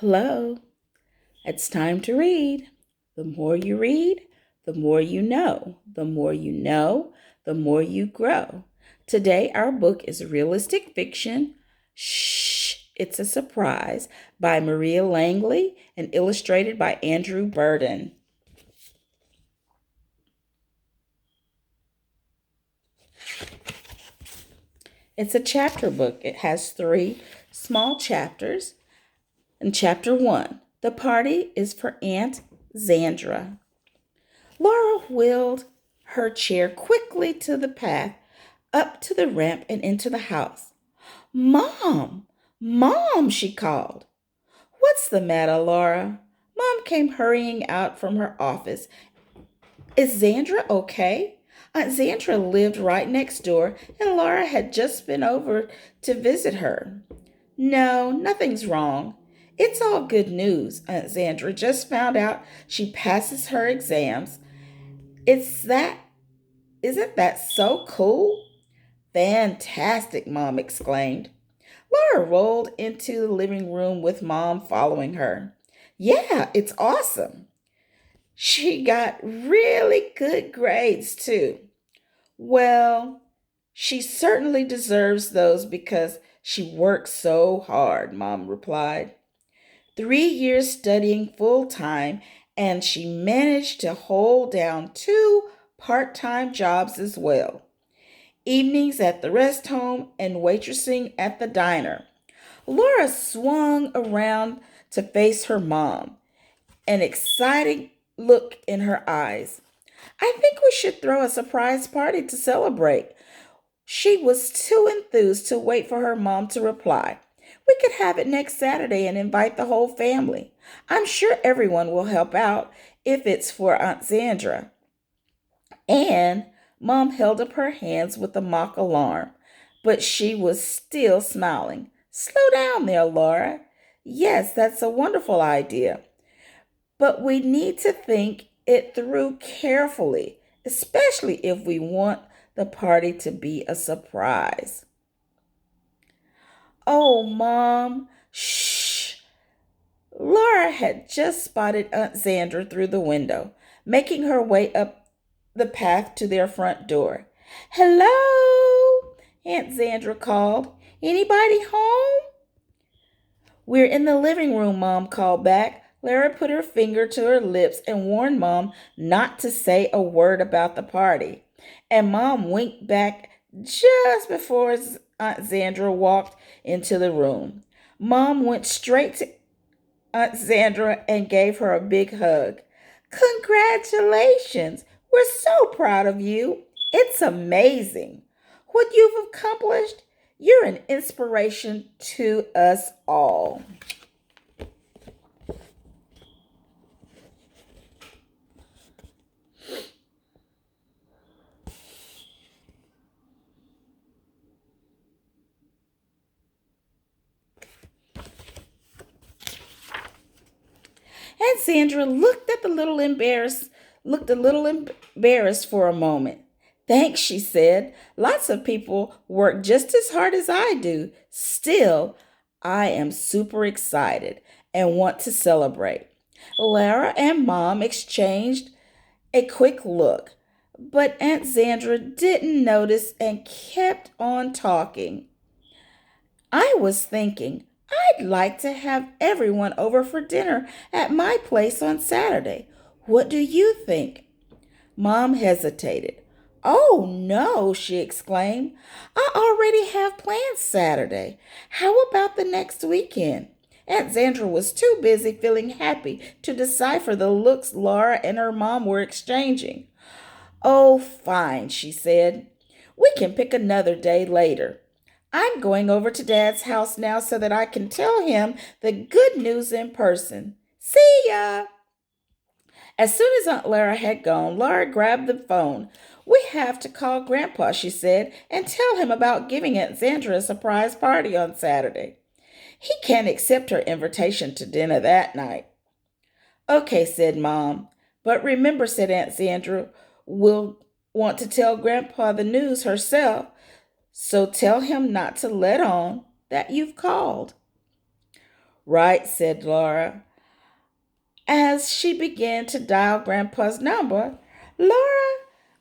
Hello, it's time to read. The more you read, the more you know. The more you know, the more you grow. Today, our book is realistic fiction. Shh, it's a surprise by Maria Langley and illustrated by Andrew Burden. It's a chapter book. It has three small chapters. In chapter one, the party is for Aunt Zandra. Laura wheeled her chair quickly to the path, up to the ramp, and into the house. Mom! Mom! She called. What's the matter, Laura? Mom came hurrying out from her office. Is Zandra okay? Aunt Zandra lived right next door, and Laura had just been over to visit her. No, nothing's wrong. It's all good news. Aunt Zandra just found out she passes her exams. It's that Isn't that so cool? Fantastic, Mom exclaimed. Laura rolled into the living room with Mom following her. Yeah, it's awesome. She got really good grades, too. Well, she certainly deserves those because she worked so hard, Mom replied. 3 years studying full time, and she managed to hold down two part time jobs as well. Evenings at the rest home and waitressing at the diner. Laura swung around to face her mom, an exciting look in her eyes. I think we should throw a surprise party to celebrate. She was too enthused to wait for her mom to reply. We could have it next Saturday and invite the whole family. I'm sure everyone will help out if it's for Aunt Sandra. And Mom held up her hands with a mock alarm, but she was still smiling. Slow down there, Laura. Yes, that's a wonderful idea. But we need to think it through carefully, especially if we want the party to be a surprise. Oh, Mom, shh. Laura had just spotted Aunt Sandra through the window, making her way up the path to their front door. Hello, Aunt Sandra called. Anybody home? We're in the living room, Mom called back. Lara put her finger to her lips and warned Mom not to say a word about the party. And Mom winked back just before Aunt Sandra walked into the room. Mom went straight to Aunt Sandra and gave her a big hug. Congratulations! We're so proud of you. It's amazing. What you've accomplished, you're an inspiration to us all. And Sandra looked a little embarrassed for a moment. Thanks, she said. Lots of people work just as hard as I do. Still, I am super excited and want to celebrate. Lara and Mom exchanged a quick look, but Aunt Sandra didn't notice and kept on talking. I was thinking, I'd like to have everyone over for dinner at my place on Saturday. What do you think? Mom hesitated. Oh no, she exclaimed. I already have plans Saturday. How about the next weekend? Aunt Sandra was too busy feeling happy to decipher the looks Laura and her mom were exchanging. Oh, fine, she said. We can pick another day later. I'm going over to Dad's house now so that I can tell him the good news in person. See ya! As soon as Aunt Lara had gone, Laura grabbed the phone. We have to call Grandpa, she said, and tell him about giving Aunt Sandra a surprise party on Saturday. He can't accept her invitation to dinner that night. Okay, said Mom. But remember, said Aunt Sandra, we'll want to tell Grandpa the news herself, so tell him not to let on that you've called. Right, said Laura. As she began to dial Grandpa's number, Laura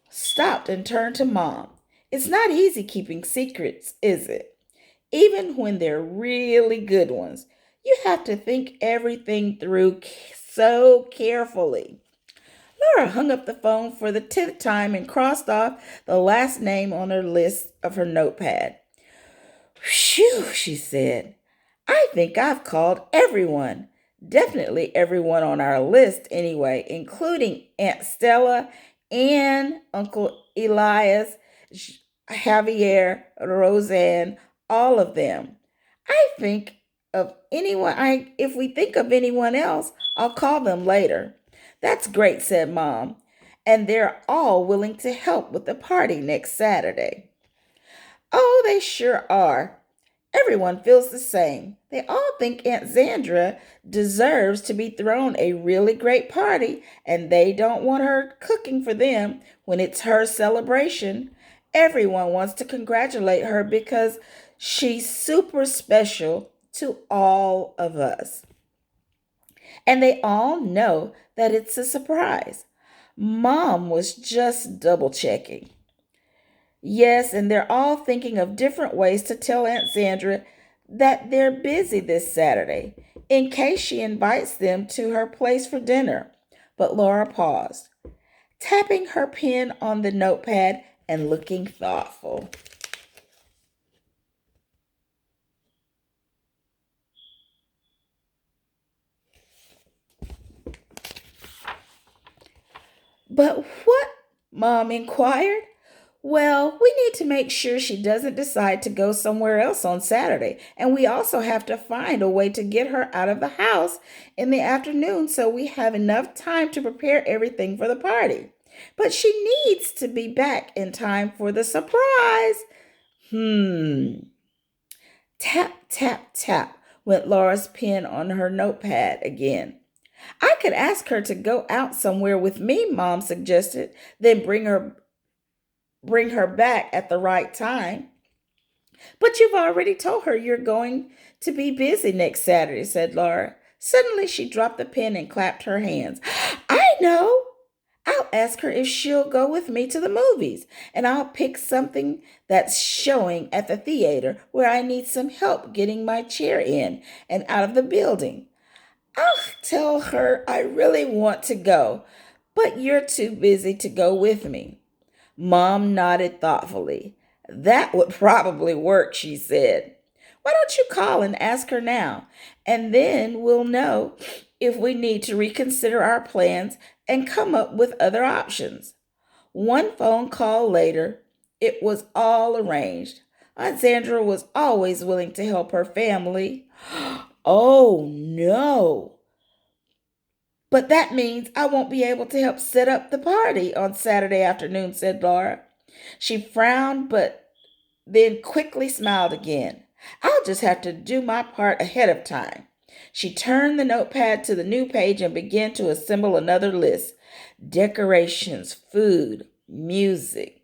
stopped and turned to Mom. It's not easy keeping secrets, is it? Even when they're really good ones. You have to think everything through so carefully. Laura hung up the phone for the 10th time and crossed off the last name on her list of her notepad. Phew, she said. I think I've called everyone. Definitely everyone on our list, anyway, including Aunt Stella, Anne, Uncle Elias, Javier, Roseanne, all of them. I think of anyone, if we think of anyone else, I'll call them later. That's great, said Mom. And they're all willing to help with the party next Saturday. Oh, they sure are. Everyone feels the same. They all think Aunt Sandra deserves to be thrown a really great party, and they don't want her cooking for them when it's her celebration. Everyone wants to congratulate her because she's super special to all of us. And they all know that it's a surprise. Mom was just double checking. Yes, and they're all thinking of different ways to tell Aunt Sandra that they're busy this Saturday in case she invites them to her place for dinner. But Laura paused, tapping her pen on the notepad and looking thoughtful. But what? Mom inquired. Well, we need to make sure she doesn't decide to go somewhere else on Saturday. And we also have to find a way to get her out of the house in the afternoon so we have enough time to prepare everything for the party. But she needs to be back in time for the surprise. Tap, tap, tap went Laura's pen on her notepad again. I could ask her to go out somewhere with me, Mom suggested, then bring her back at the right time. But you've already told her you're going to be busy next Saturday, said Laura. Suddenly she dropped the pen and clapped her hands. I know. I'll ask her if she'll go with me to the movies, and I'll pick something that's showing at the theater where I need some help getting my chair in and out of the building. I'll tell her I really want to go, but you're too busy to go with me. Mom nodded thoughtfully. That would probably work, she said. Why don't you call and ask her now? And then we'll know if we need to reconsider our plans and come up with other options. One phone call later, it was all arranged. Aunt Sandra was always willing to help her family. Oh, no. But that means I won't be able to help set up the party on Saturday afternoon, said Laura. She frowned, but then quickly smiled again. I'll just have to do my part ahead of time. She turned the notepad to the new page and began to assemble another list. Decorations, food, music.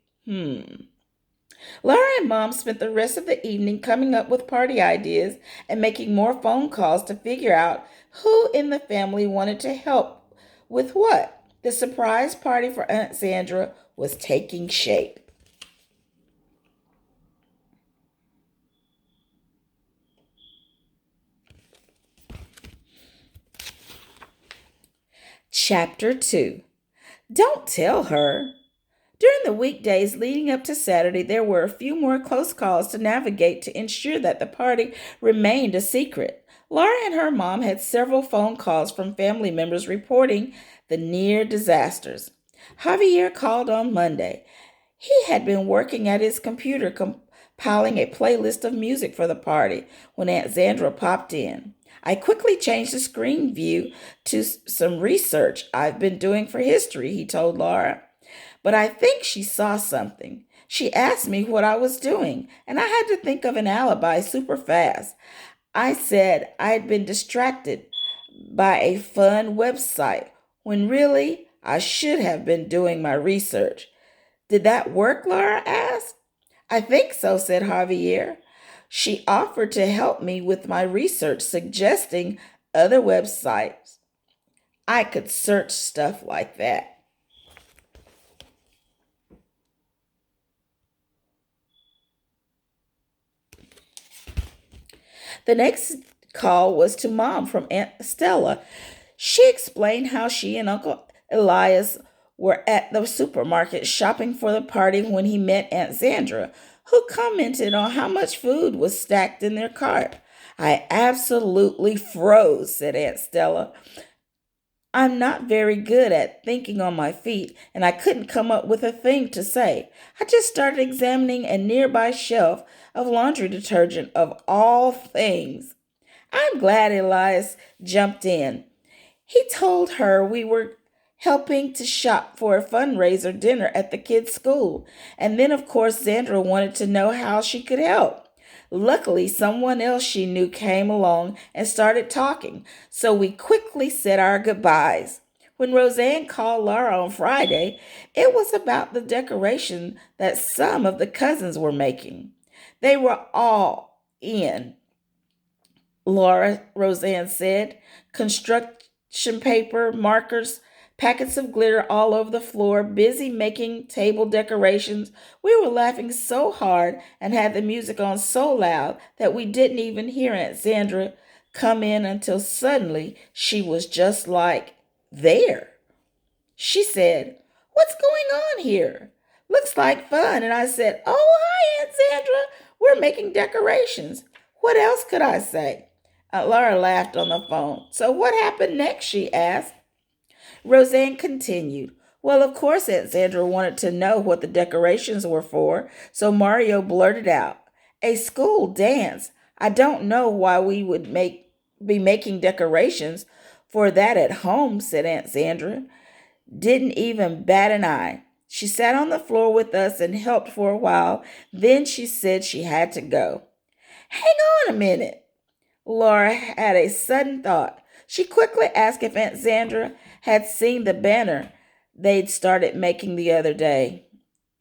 Laura and Mom spent the rest of the evening coming up with party ideas and making more phone calls to figure out who in the family wanted to help with what. The surprise party for Aunt Sandra was taking shape. Chapter 2. Don't tell her. During the weekdays leading up to Saturday, there were a few more close calls to navigate to ensure that the party remained a secret. Laura and her mom had several phone calls from family members reporting the near disasters. Javier called on Monday. He had been working at his computer compiling a playlist of music for the party when Aunt Sandra popped in. I quickly changed the screen view to some research I've been doing for history, he told Laura. But I think she saw something. She asked me what I was doing, and I had to think of an alibi super fast. I said I'd been distracted by a fun website when really I should have been doing my research. Did that work? Laura asked. I think so, said Javier. She offered to help me with my research, suggesting other websites I could search stuff like that. The next call was to Mom from Aunt Stella. She explained how she and Uncle Elias were at the supermarket shopping for the party when he met Aunt Sandra, who commented on how much food was stacked in their cart. I absolutely froze, said Aunt Stella. I'm not very good at thinking on my feet, and I couldn't come up with a thing to say. I just started examining a nearby shelf of laundry detergent of all things. I'm glad Elias jumped in. He told her we were helping to shop for a fundraiser dinner at the kids' school, and then, of course, Sandra wanted to know how she could help. Luckily, someone else she knew came along and started talking, so we quickly said our goodbyes. When Roseanne called Laura on Friday, it was about the decoration that some of the cousins were making. They were all in, Roseanne said. Construction paper, markers, packets of glitter all over the floor, busy making table decorations. We were laughing so hard and had the music on so loud that we didn't even hear Aunt Sandra come in until suddenly she was just like there. She said, "What's going on here? Looks like fun." And I said, "Oh, hi, Aunt Sandra. We're making decorations." What else could I say? Laura laughed on the phone. "So what happened next?" she asked. Roseanne continued. Well, of course, Aunt Sandra wanted to know what the decorations were for, so Mario blurted out, "A school dance. I don't know why we would be making decorations for that at home," said Aunt Sandra. Didn't even bat an eye. She sat on the floor with us and helped for a while. Then she said she had to go. Hang on a minute. Laura had a sudden thought. She quickly asked if Aunt Sandra had seen the banner they'd started making the other day.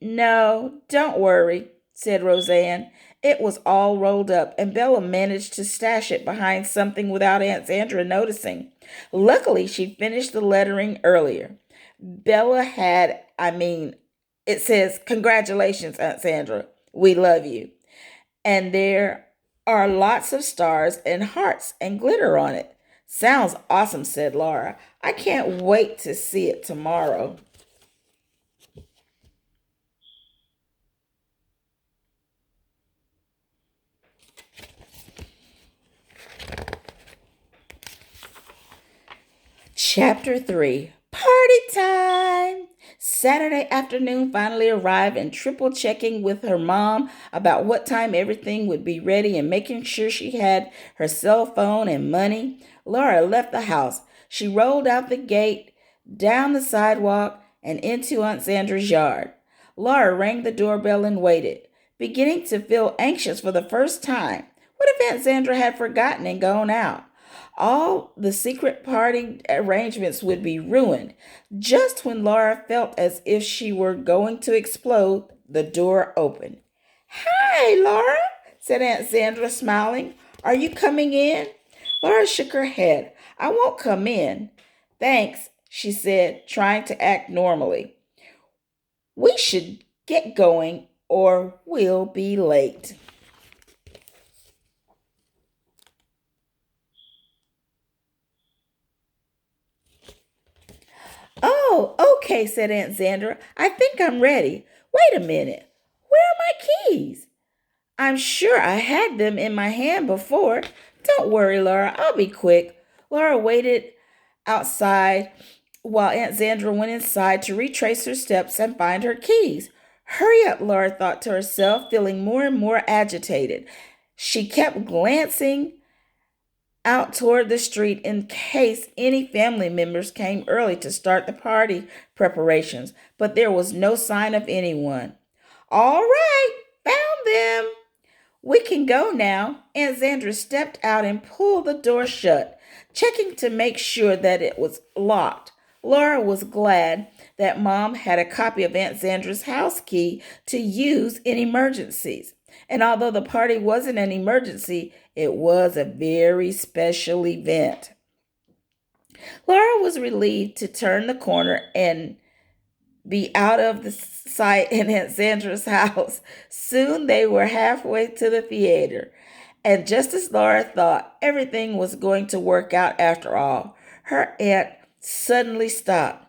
"No, don't worry," said Roseanne. It was all rolled up, and Bella managed to stash it behind something without Aunt Sandra noticing. Luckily, she finished the lettering earlier. Bella had, it says, "Congratulations, Aunt Sandra. We love you." And there are lots of stars and hearts and glitter on it. "Sounds awesome," said Laura. "I can't wait to see it tomorrow." Chapter 3, Party Time! Saturday afternoon finally arrived, and triple checking with her mom about what time everything would be ready and making sure she had her cell phone and money, Laura left the house. She rolled out the gate, down the sidewalk, and into Aunt Sandra's yard. Laura rang the doorbell and waited, beginning to feel anxious for the first time. What if Aunt Sandra had forgotten and gone out? All the secret party arrangements would be ruined. Just when Laura felt as if she were going to explode, the door opened. "Hi, Laura," said Aunt Sandra, smiling. "Are you coming in?" Laura shook her head. "I won't come in." "Thanks," she said, trying to act normally. "We should get going or we'll be late." "Oh, okay," said Aunt Sandra. "I think I'm ready. Wait a minute. Where are my keys? I'm sure I had them in my hand before. Don't worry, Laura. I'll be quick." Laura waited outside while Aunt Sandra went inside to retrace her steps and find her keys. Hurry up, Laura thought to herself, feeling more and more agitated. She kept glancing out toward the street in case any family members came early to start the party preparations, but there was no sign of anyone. "All right, found them. We can go now." Aunt Sandra stepped out and pulled the door shut, checking to make sure that it was locked. Laura was glad that Mom had a copy of Aunt Sandra's house key to use in emergencies. And although the party wasn't an emergency, it was a very special event. Laura was relieved to turn the corner and be out of the sight in Aunt Sandra's house. Soon they were halfway to the theater. And just as Laura thought everything was going to work out after all, her aunt suddenly stopped.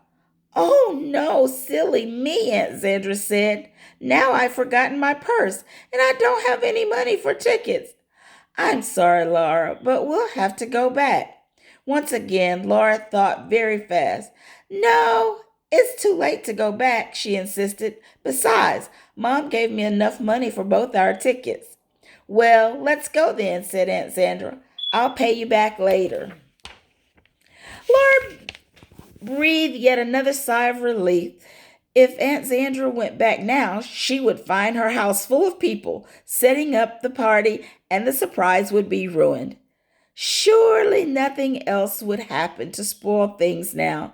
Oh no, silly me, Aunt Sandra said. Now I've forgotten my purse and I don't have any money for tickets. I'm sorry, Laura, but we'll have to go back. Once again, Laura thought very fast. No, it's too late to go back, she insisted. Besides, Mom gave me enough money for both our tickets. Well, let's go then, said Aunt Sandra. I'll pay you back later. Laura breathed yet another sigh of relief. If Aunt Sandra went back now, she would find her house full of people setting up the party, and the surprise would be ruined. Surely nothing else would happen to spoil things now.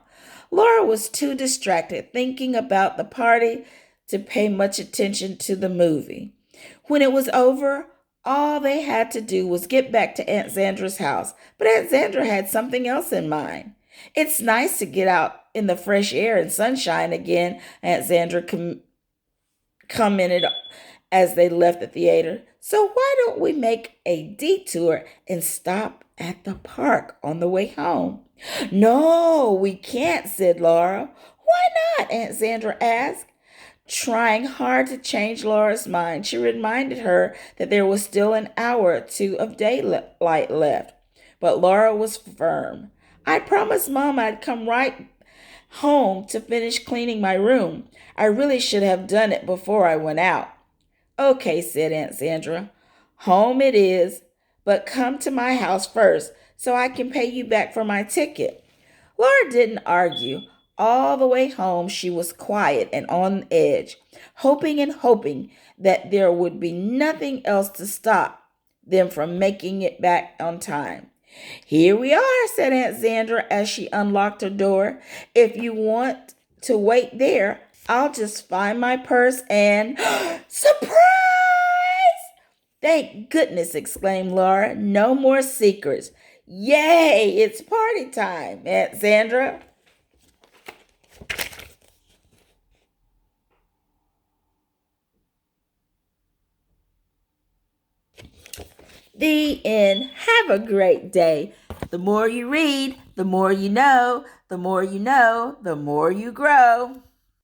Laura was too distracted thinking about the party to pay much attention to the movie. When it was over, all they had to do was get back to Aunt Sandra's house, but Aunt Sandra had something else in mind. It's nice to get out in the fresh air and sunshine again, Aunt Sandra commented as they left the theater. So why don't we make a detour and stop at the park on the way home? No, we can't, said Laura. Why not? Aunt Sandra asked. Trying hard to change Laura's mind, she reminded her that there was still an hour or two of daylight left. But Laura was firm. I promised Mom I'd come right home to finish cleaning my room. I really should have done it before I went out. Okay, said Aunt Sandra. Home it is, but come to my house first so I can pay you back for my ticket. Laura didn't argue. All the way home, she was quiet and on edge, hoping and hoping that there would be nothing else to stop them from making it back on time. Here we are, said Aunt Sandra as she unlocked her door. If you want to wait there, I'll just find my purse and surprise! Thank goodness, exclaimed Laura. No more secrets. Yay, it's party time, Aunt Sandra. The end. Have a great day. The more you read, the more you know. The more you know, the more you grow.